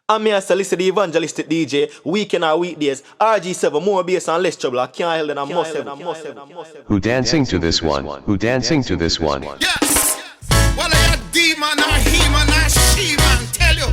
I'm here to listen to the Evangelistic DJ, weekend or weekdays, RG7, more bass and less trouble. I can't help it, I must have. Who dancing to this one? Who dancing to this one? Yes! Well, I a demon, or he-man, or she-man, tell you.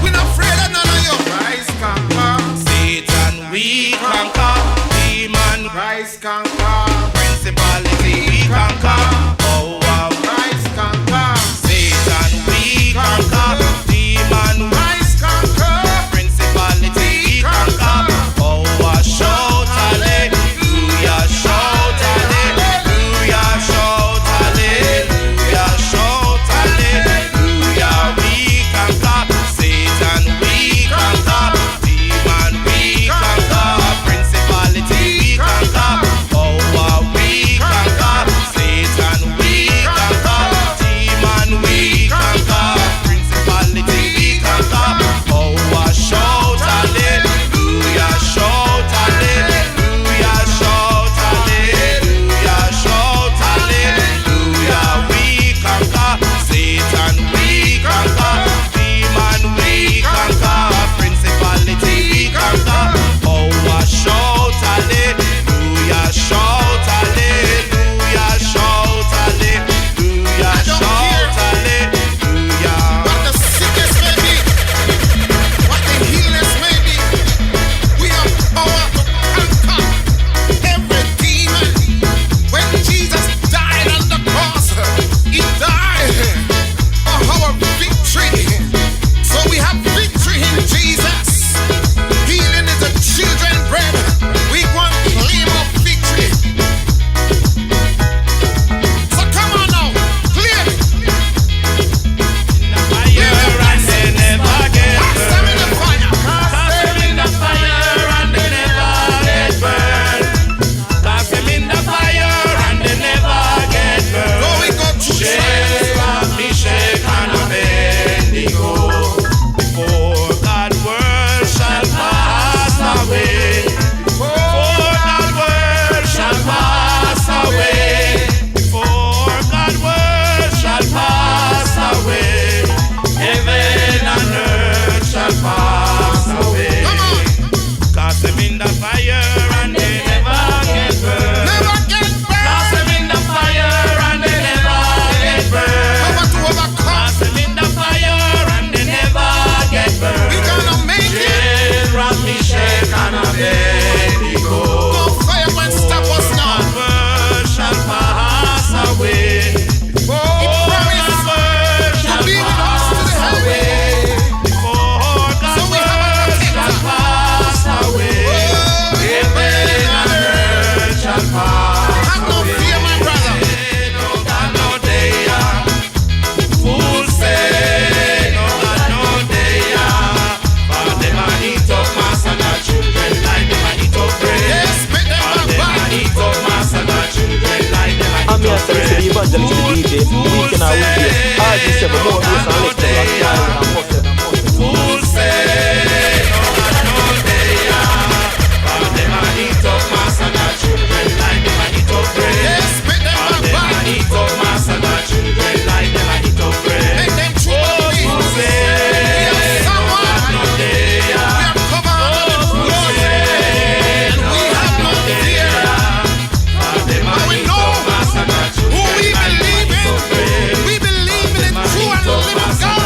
We're not afraid of none of you. Christ conquer. Satan, we conquer. Demon, Christ conquer. Principality, we conquer. Oh, wow. Christ conquer. Satan, we conquer. Demon, Christ conquer. Principality, we conquer. Oh, wow. Shout hallelujah, shout hallelujah, shout hallelujah, shout hallelujah. We conquer. Satan, we conquer. Demon, we conquer. Principality, we conquer. Oh, wow. We conquer. Satan, we conquer. Demon, we conquer. Principality, we conquer. Oh, wow. Shout hallelujah, shout hallelujah, shout hallelujah, shout hallelujah. We conquer. Satan, we conquer. Demon, we conquer. Principality, we conquer. Oh, wow. Shout hallelujah, shout hallelujah, shout hallelujah, shout hallelujah. What the sickness may be, what the healness may be, we have power to conquer every demon. When Jesus died on the cross, he died for our victory. So we have victory in Jesus. Healing is a children's bread. We want claim of victory. So come on now, clear it. Cast them in the fire. Cast them in the fire and they never get burned. Cast them in the fire and they never get burned. Go we go to Shadrach, Meshach and Abednego. Before that world shall pass away. Before that world shall pass away. Before that world shall pass away. Heaven and earth shall pass away. Come on. Cast them in the fire and they never get burned. Never get burned. Cast them in the fire and they never get burned. Cast them in the fire and they never get burned. We gonna make it. Shadrach, Meshach and Abednego. No fire will stop us now. The world shall pass away. He promised to be with us to the highway. Before the world shall pass away. Heaven and earth shall pass away. Have no fear, my brother. No God, no day. Fools say, no God, no day. For them a eat up mass and the children like them a eat up bread. Yes, make them a bite. Eat up mass and the children like them a I'm eat here up to listen to the bread. Evangelistic DJ, weekend or weekdays, RG7, more bass and less trouble. I can't help it, I must have. Fools say, no God, no day. For them a eat up mass and the children like them a eat up bread. Yes, make them a bite. Eat up mass and the children like them a eat up bread. Make them true. Fools say, no God, no day. We are covered with blood, and we have no fear. And we know who we believe in. We believe in the true and living God.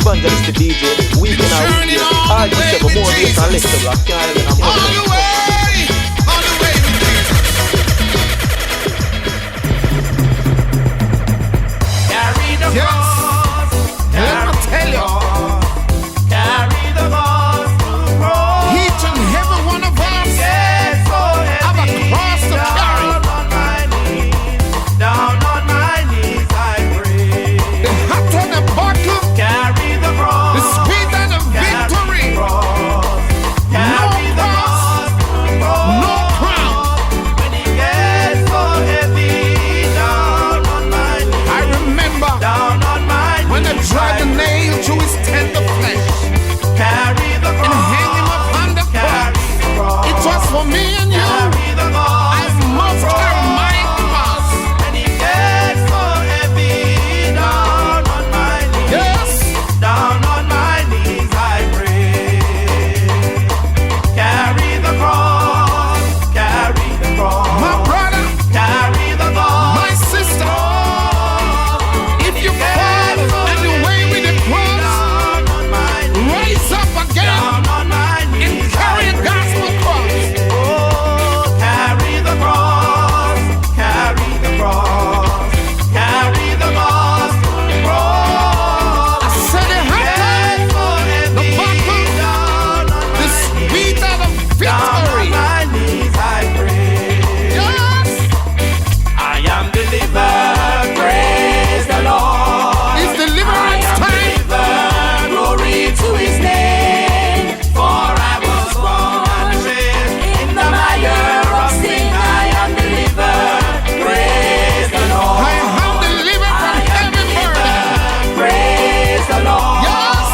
Evangelistic DJ, weekend and weekdays. RG7 more bass and less trouble. I can't help it, I'm On the way with Jesus. Carry the cross. Let me tell you, Carry the cross to cross. each and every one of us Yes, so have a heavy. cross to carry. Down on my knees, I pray. The hotter the battle, Carry the cross. the speed and the victory. Carry the cross to cross. No crown. When it gets so heavy, down on my knees. I remember Down on my knees. when they dragged the nail to his tender flesh Carry the and cross. hang him upon the cross. Carry the cross. It was for me and you. Carry the cross. I must carry my cross. And it gets so heavy, down on my knees. Yes. Down on my knees, I pray. Carry the cross. Carry the cross. My brother, Carry the cross. my sister, if you fall and you weigh with the cross, Down on my knees. raise up again Down on my and knees. carry a gospel cross. Oh, carry the cross. Carry the cross. Carry the cross. Cross. I said it happened. Yes, so heavy, battle, down on The my knees. speed of the Down on victory. my knees, I pray. Yes. I am delivered, praise the Lord. It's deliverance I am time. delivered, glory to his name. For I was born and raised in the mire of sin. I am delivered, praise the Lord. I am delivered from every burden. Praise the Lord. Yes.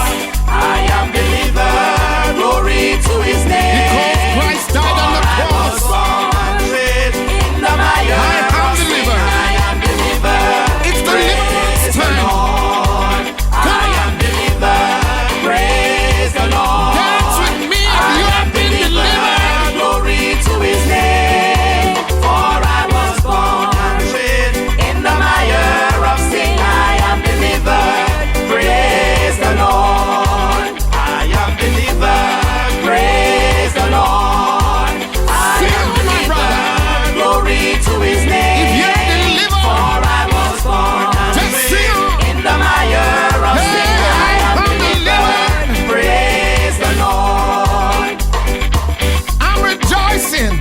I am delivered, glory to his name. Because Christ died on the I was cross. born and raised in the mire I am of sin. delivered. I am delivered. It's deliverance Praise the time. Lord. I am delivered. Praise the Lord. Dance with me if I you am have been delivered. Glory to his name. For I was born and raised in the mire of sin. I am delivered. Praise the Lord. I am delivered. Praise the Lord. I Sing am it, my brother. delivered. Glory to his name. If you're delivered, For I was born and just sing. raised in the mire of Hey, sin. I am I'm delivered. Praise the Lord. I'm rejoicing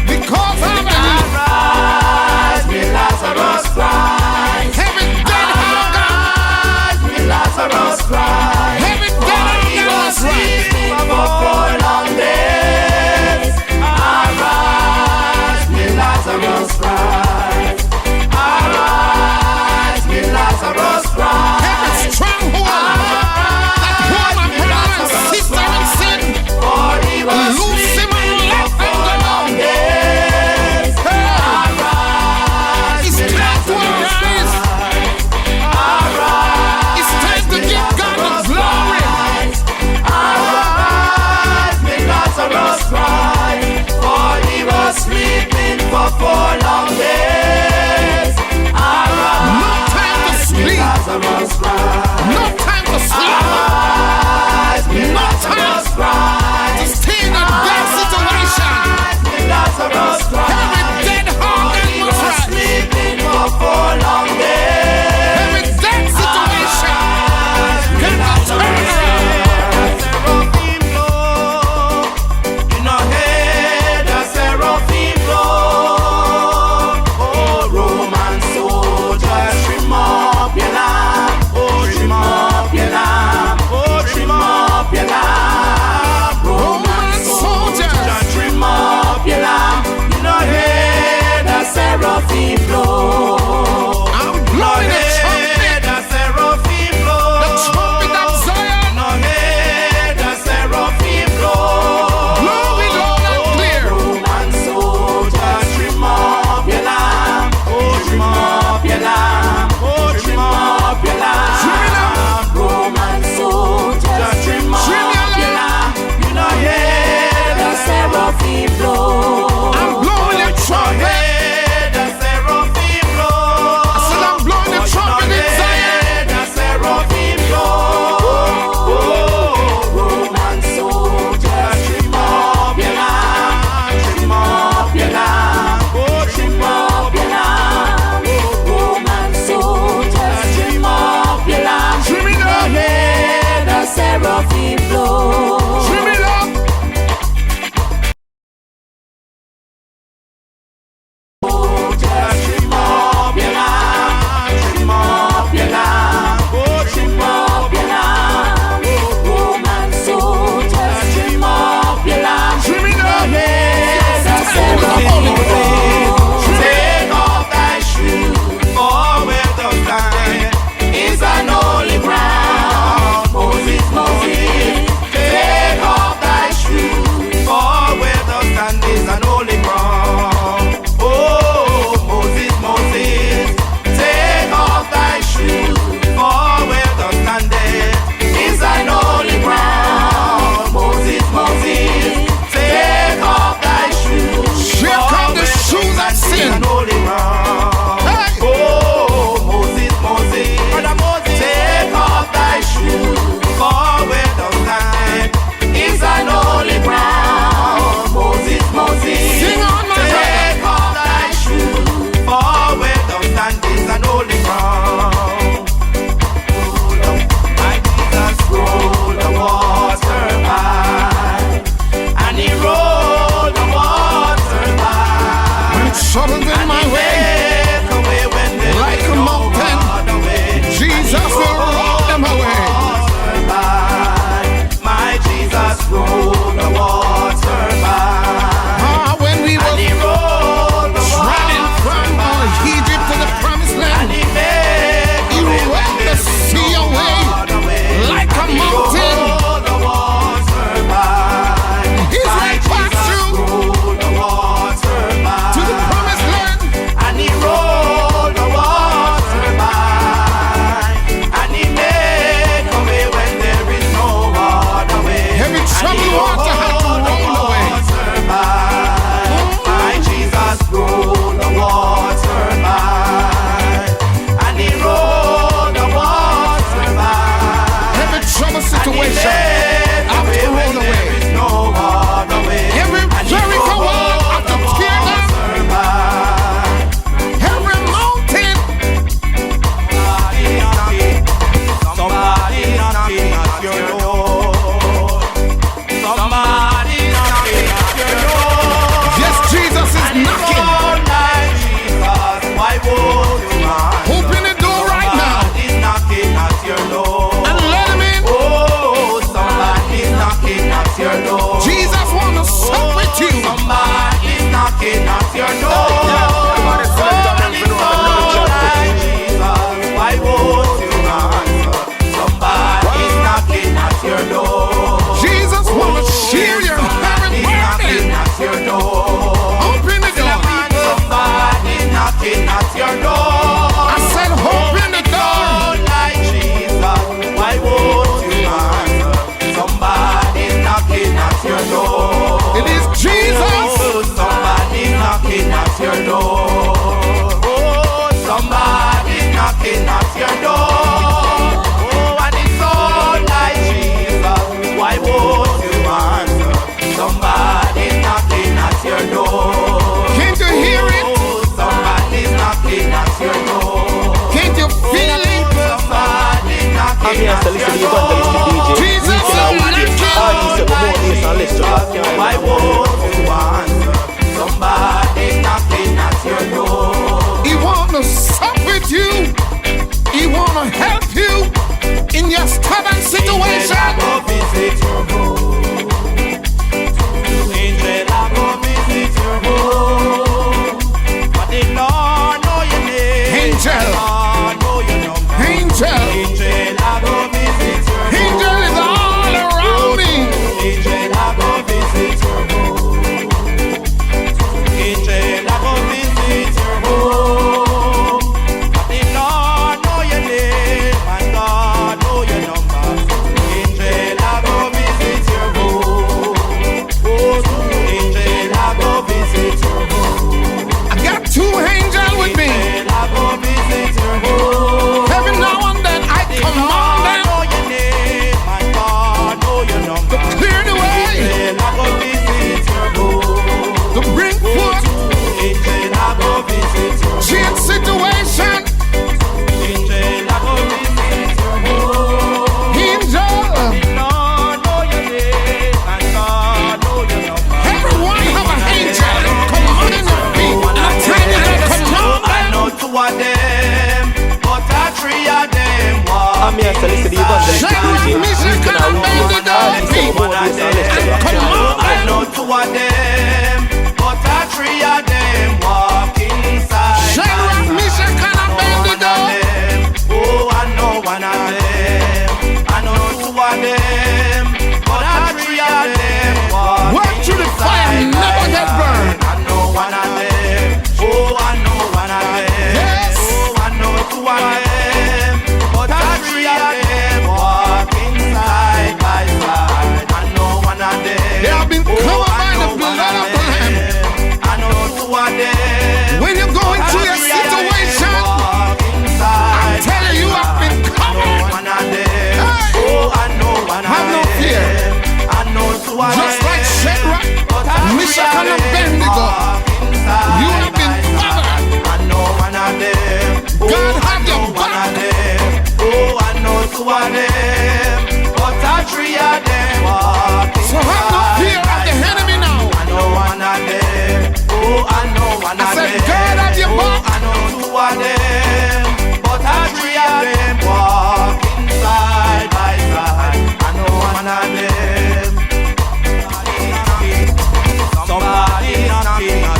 because I'm delivered. Arise, me Lazarus, rise. Every dead hunger, Arise, me Lazarus, rise. every dead hunger was right. Sleeping for 4 long days. Arise, me Lazarus, rise. Arise, me Lazarus, rise. Every stronghold that hold my brother and sister in sin, For he was loose him and sleeping let for him 4 long go. days. Arise, It's me time to Lazarus, arise. Arise, It's time to give God the glory. arise, me Lazarus, rise. For he was sleeping for 4 long days. Arise, No time to sleep. Lazarus, rise. No time to sleep. Arise, me No Lazarus, time to rise. stay in a dead situation. Arise, me Lazarus, rise. Every dead hunger He was was right. sleeping for 4 long days. Every dead situation cannot turn around. Seraphim blow, in our head a seraphim blow. Oh, Roman soldiers, trim up your lamp. Oh, trim up your lamp. Oh, trim up your lamp. troubles in my way, like a mountain, Jesus will roll them away. My Jesus rolled the water by. When we were running from Egypt to the promised land, he rolled the sea away like a mountain. His way passed through to the promised land, and he rolled the water by, and he made a way when there is no other way. every troubled water had to roll away. My Jesus rolled the water by, and he rolled the water by. Every troubled situation had to roll away. No other way. Every Jericho wall had to tear down. Every mountain, Somebody knocking at your door. Somebody knocking at your door. yes, Jesus is knocking. Why won't you mind? Open the door right now Somebody's knocking at your door. and let him in. Oh, somebody's knocking at your door. Jesus wanna sup with you. Somebody's knocking at your door. Why won't you answer? Somebody's knocking at your door. Jesus wanna share your heaven Knocking burning. at your door. Open the door. Somebody's knocking at your door. I said, open the door. Oh, like Jesus, why won't you answer? Somebody's knocking at your door. It is Jesus. Oh, somebody's knocking at your door. Oh, somebody's knocking at your door. Oh, and it's all like Jesus. Why won't you answer? Somebody's knocking at your door. Can't you hear it? Oh, somebody's knocking at your door. Can't you feel it? Somebody's knocking I'm here at to listen to your Evangelistic door. DJ. Jesus Weekend and weekdays. RG7 more days and less trouble. Why won't you answer? Somebody knocking at your door. He wanna sup with you. He wanna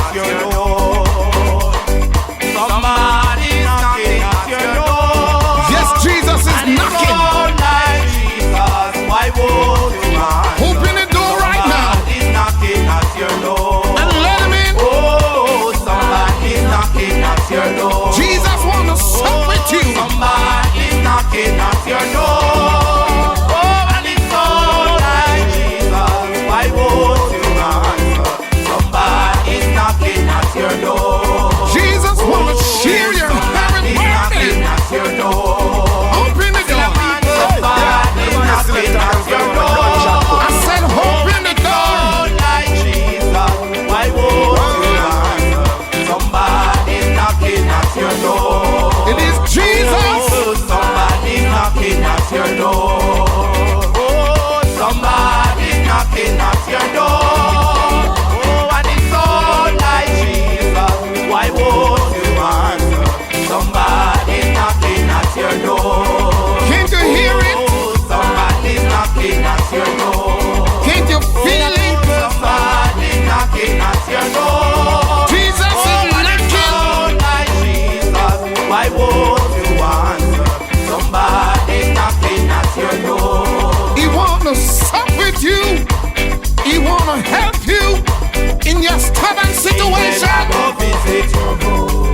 at your door. Somebody's knocking at your door. Yes, Jesus is knocking. Lord, like Jesus, why won't you answer? Open the door right now. Somebody's knocking at your door. And let him in. Oh, somebody's knocking at your door. Jesus wanna sup with you. Somebody's knocking at your door. Oh, and it's all like Jesus, why won't you answer? Somebody's knocking at your door. Jesus wanna share your heaven Knocking burning. at your door. Open the door. Somebody's knocking at your door. I said open the door. Oh, like Jesus, why won't you answer? Somebody's knocking at your door. It is Jesus. Oh, somebody's knocking at your door. Oh, somebody's knocking at your door. Oh, and it's all like Jesus. Why won't you answer? Somebody's knocking at your door. Can't you hear it? Oh, somebody's knocking at your door. Can't you feel it? Somebody's knocking at your door. Jesus is knocking. Oh, like Jesus, why won't you answer? Somebody's knocking at your door. He wanna sup with you. He wanna help you in your stubborn situation. Angel, I go visit your home.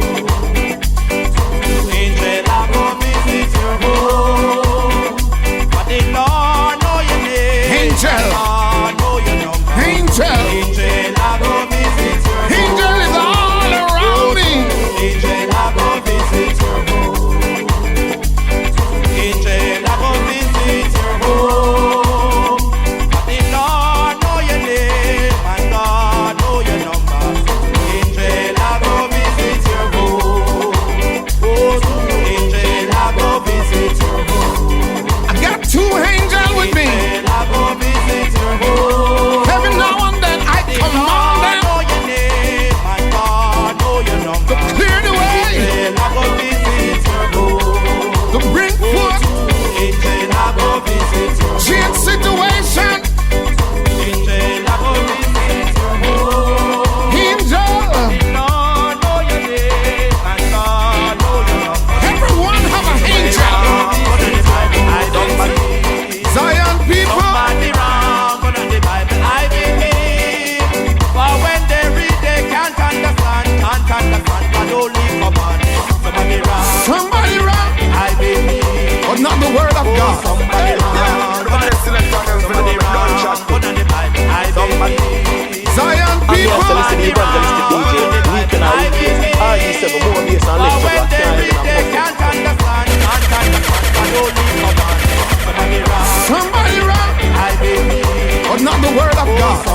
Angel, I go visit your home. But the Lord know your name. Angel. The Lord know your number. Angel. Angel, I go visit your home. Angel is all around me. Angel, I go visit your home. Angel, I go visit your home. But the Lord know your name and God know your number. Angel, I go visit your home. Oh, angel, I go visit your home. I got two angels with me. Angel, I go visit your home. Every now and then I The command Lord them know your name and God know your number. to clear the way, Angel, I go visit your home. to bring forth Angel, I go visit your change situation. Angel, I go visit your home. Angel, Lord, know your name and God know your number. everyone have an angel. Zion people, Somebody wrong, but on the Bible I believe. For when they read, they can't understand. God only command. Somebody wrong, somebody wrong, I believe. but not the word of God. Somebody wrong, somebody wrong, but on the Bible I believe. Zion I'm here to people, listen to Evangelistic DJ. Weekend and weekdays. RG7 more bass and less trouble. I can't hear them. somebody wrong, but not the word of God.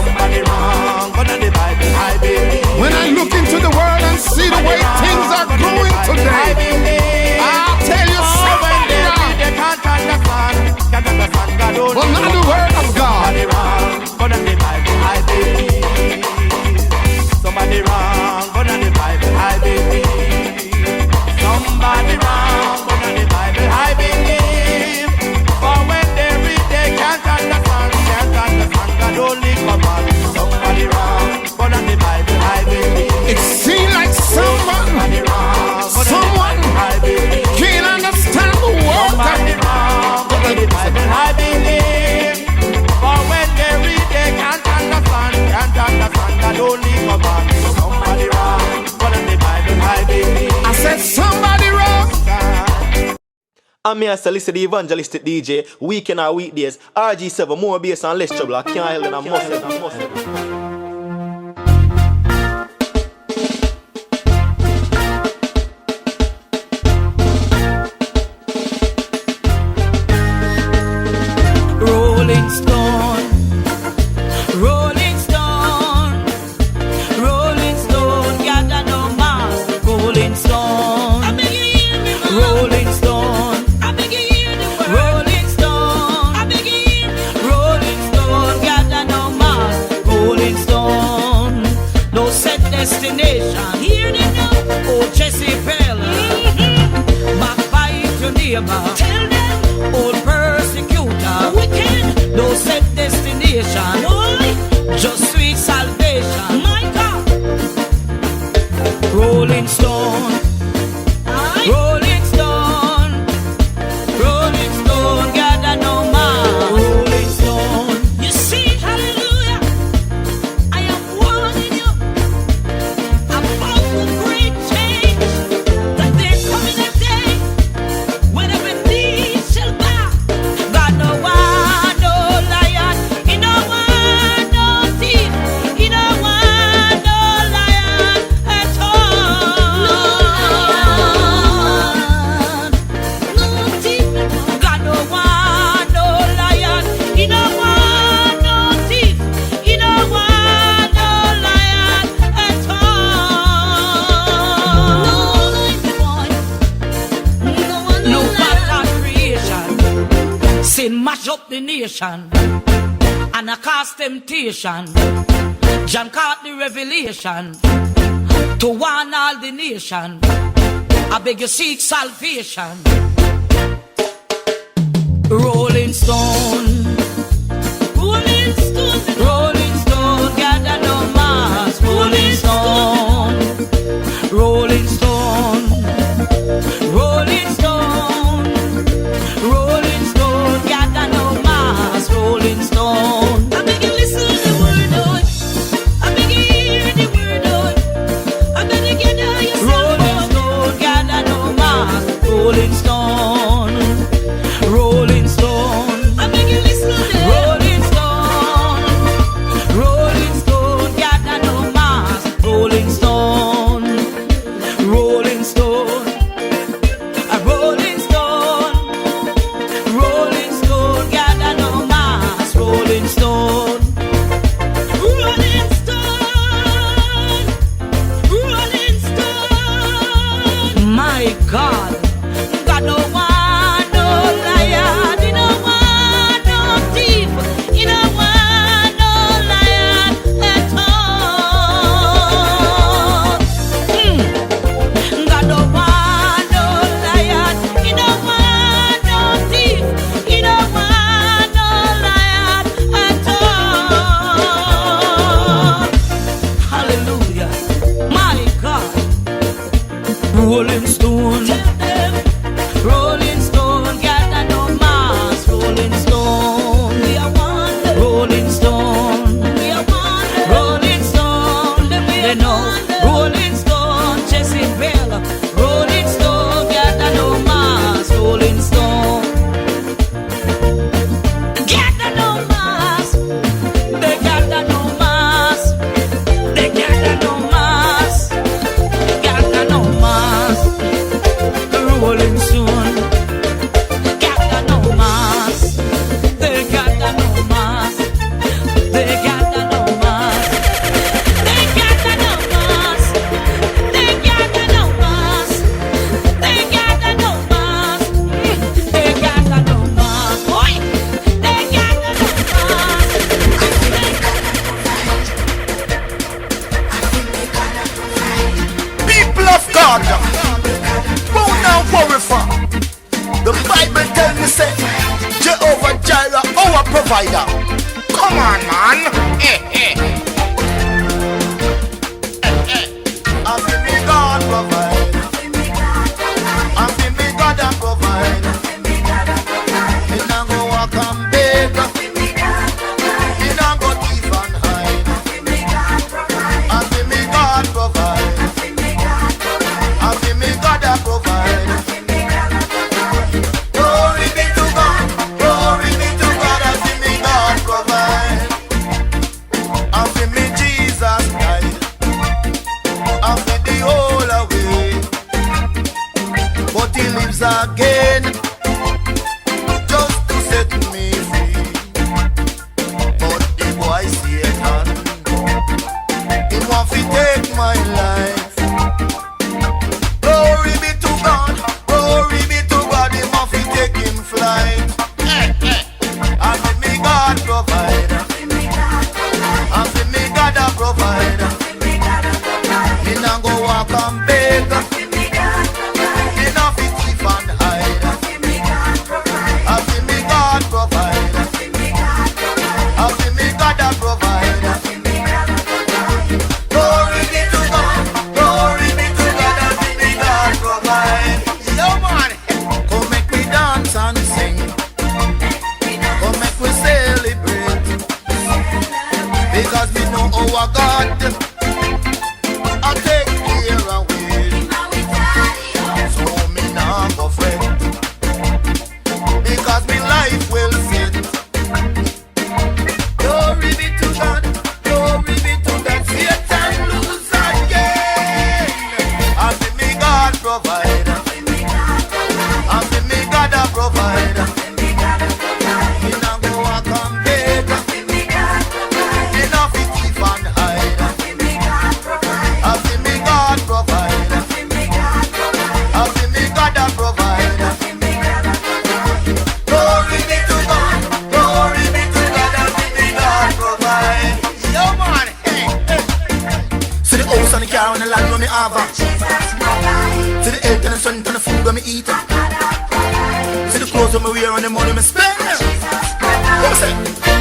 When I look into the world and see the way things are going today, I'll tell you somebody wrong, but not the word of God. Somebody wrong, but on the Bible I believe. Somebody wrong, but on the Bible I believe. For when they read, they can't understand. God only command. Somebody wrong, but on the Bible I believe. It seems like Somebody wrong, but on the someone Bible I believe. can't understand the word. Somebody wrong, but on the Bible I believe. For when they read, they can't understand. God only command. Somebody wrong, but on the Bible I believe. I said somebody wrong. I'm here to listen to Evangelistic DJ. Weekend and weekdays. RG7 more bass and less trouble. I can't help it. I must. Rolling Stone, Rolling Stone, Rolling Stone, gather no mass. Rolling Stone, Rolling Stone, Rolling Stone, Rolling Stone, gather no mass. Rolling Stone, no set destination. Hear them now, oh Jesse Bell, backbite your neighbor. Tell them, old persecutor, wicked, no set destination. Just sweet salvation. My God, up the nation and I cast temptation. John caught the revelation to warn all the nation. I beg you seek salvation. Rolling stone, rolling stone, rolling stone, gather no mass. Rolling stone, rolling stone, rolling stone, rolling stone, gather no mass. Rolling stone. I beg you listen to the word, oh. I beg you hear the word, oh. I beg you gather yourself. Rolling stone, gather no mass. Rolling stone, rolling stone. I beg you listen to the rolling stone, rolling stone, gather no mass. Rolling stone, rolling stone, a rolling stone, rolling stone, gather no mass. Rolling stone, rolling stone, rolling stone. My God, God no one, no liar, he no want no thief, he no want no liar at all. God no want no liar, he no want no thief, he no want no liar at all. Hallelujah, my God. Rolling stone, rolling stone, gather no mass. Rolling stone, we are one. Rolling stone, we are one. Rolling stone, they know. Rolling stone, Jezebel. Rolling stone, gather no mass. Rolling stone, gather no mass. They gather no mass. They gather no mass. Gather no mass. Rolling stone, gather no mass. They gather no mass. They gather no mass. They gather no mass. They gather no mass. They gather no mass. They gather no mass. Boy, they gather no mass. People of God, won't now worry for. The Bible tells me say, Jehovah Jireh, our provider. Come on, man. I feel me God provide. I feel me God and provide. He not go walk and beg. He not go thief and hide. I feel me God provide. I feel me God and provide. Glory be to God. Glory be to God. I feel me God provide. I feel me Jesus died. I feel the whole away. But he lives again just to set me free. But the boy Satan, he want to take my life. Glory be to God, glory be to God, he want to take him flight. I feel me God provide. I feel me God a provide. He not go walk and beg. He not fit thief and hide. I feel me God provide. I feel me God a provide. Glory be to God, glory be to God, I feel me God provide. Yo man, come make me dance and sing. Come make we celebrate. Because we know our God, I take care away. on the car and the land when me have her. To the health and the sun and the food when me eat her. To the clothes when me wear and the money me spend. What me say?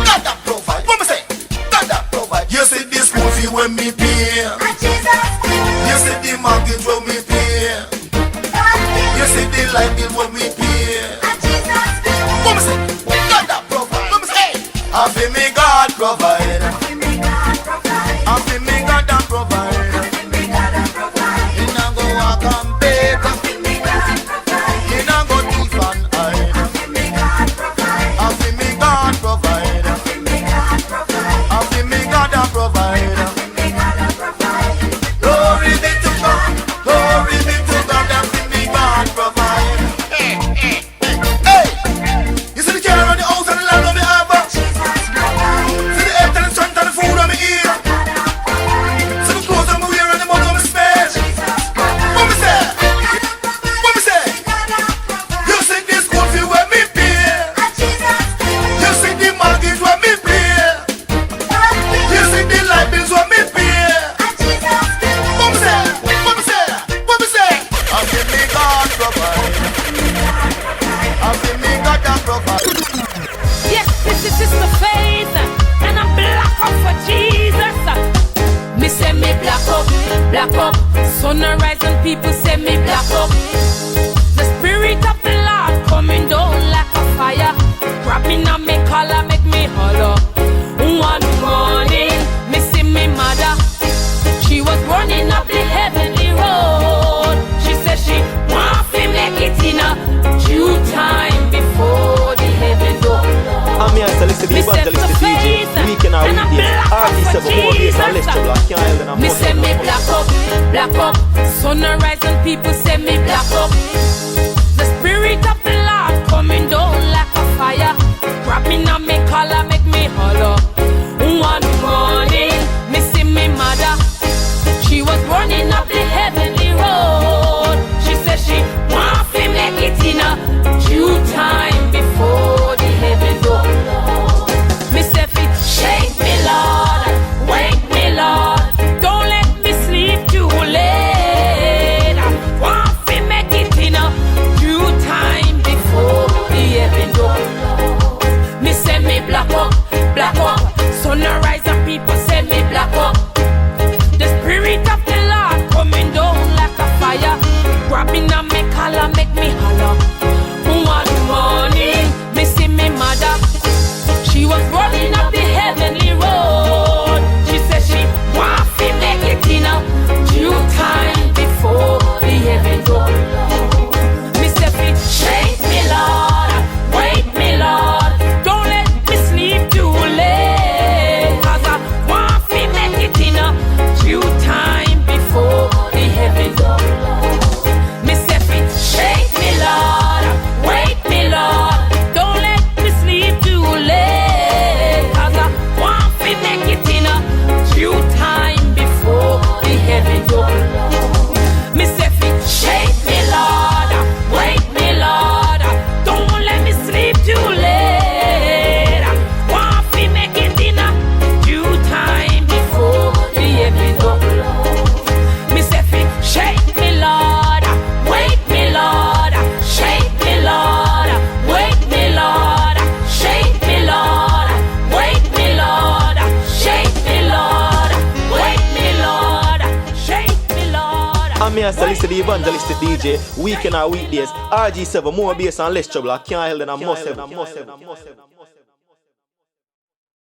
God that provide. What me say? God that provide. You see the school fee when me pay. You see the mortgage when me pay. You see the light bill when me pay. What me say? God that provide. What me say? I feel me God provide. I feel me God that provide. You not go walk and beg. You not go thief and hide. I feel me God provide. I feel me God that provide. Glory be to God. Glory be to God. I feel me God provide. Hey, you see the car and the house and the land of the harbor. See the earth and the sun and the food on me eat. See the clothes on me wear and the money on me spend. What me say? What me say? You see this school fee when me pay. You see the mortgage when me pay. You see the light bills when me pay. What me say? What me say? What me say? I feel me God provide. I feel me God that provide. Yes, this is just the faith, and I'm black up for Jesus. Me say me black up, black up. Sun rise and people say me black up. The spirit of the Lord coming down like a fire. Grab me now, me collar, make me holler. One morning, me see me mother. She was running up the heavenly road. She said she want to make it in a due time before the heaven door. I'm here to listen to the Evangelistic DJ. Weekend or weekdays. RG7 more bass and less trouble. I can't help it. Me say me black up. Sun rise and people say me black up. The spirit of the Lord coming down like a fire. Grab me now, me collar, make me holler. One morning, me see me mother. She was running up the heavenly road. She said she want to make it in a due time before the heaven door. Me say fit shake me Lord, wake me Lord. Don't let me sleep too late. I want to make it in a due time before the heaven door. Me say me black up. Sunrise and people say me black up. The spirit of the Lord coming down like a fire. Grabbing on me collar, make me holler. One morning, me see me mother. She was running up the heavenly road. She said she want to make it in a due time before the heaven door. Me say fit shake me Lord, wake me Lord. Don't let me sleep too late. 'Cause I want to make it in a due time before the heaven door. Me say fit shake me Lord, wake me Lord. Don't let me sleep too late. 'Cause I want to make it in a due time before the heaven door. Me say fit shake me Lord, wake me Lord. Don't let me sleep too late. Want to make it in a due time before the heaven door. Me say fit shake me Lord, wake me Lord, shake me Lord, wake me Lord, shake me Lord, wake me Lord, shake me Lord, wake me Lord, shake me Lord. I'm here to listen to the Evangelistic DJ. Weekend or weekdays. RG7 more bass and less trouble. I can't help it. I must have.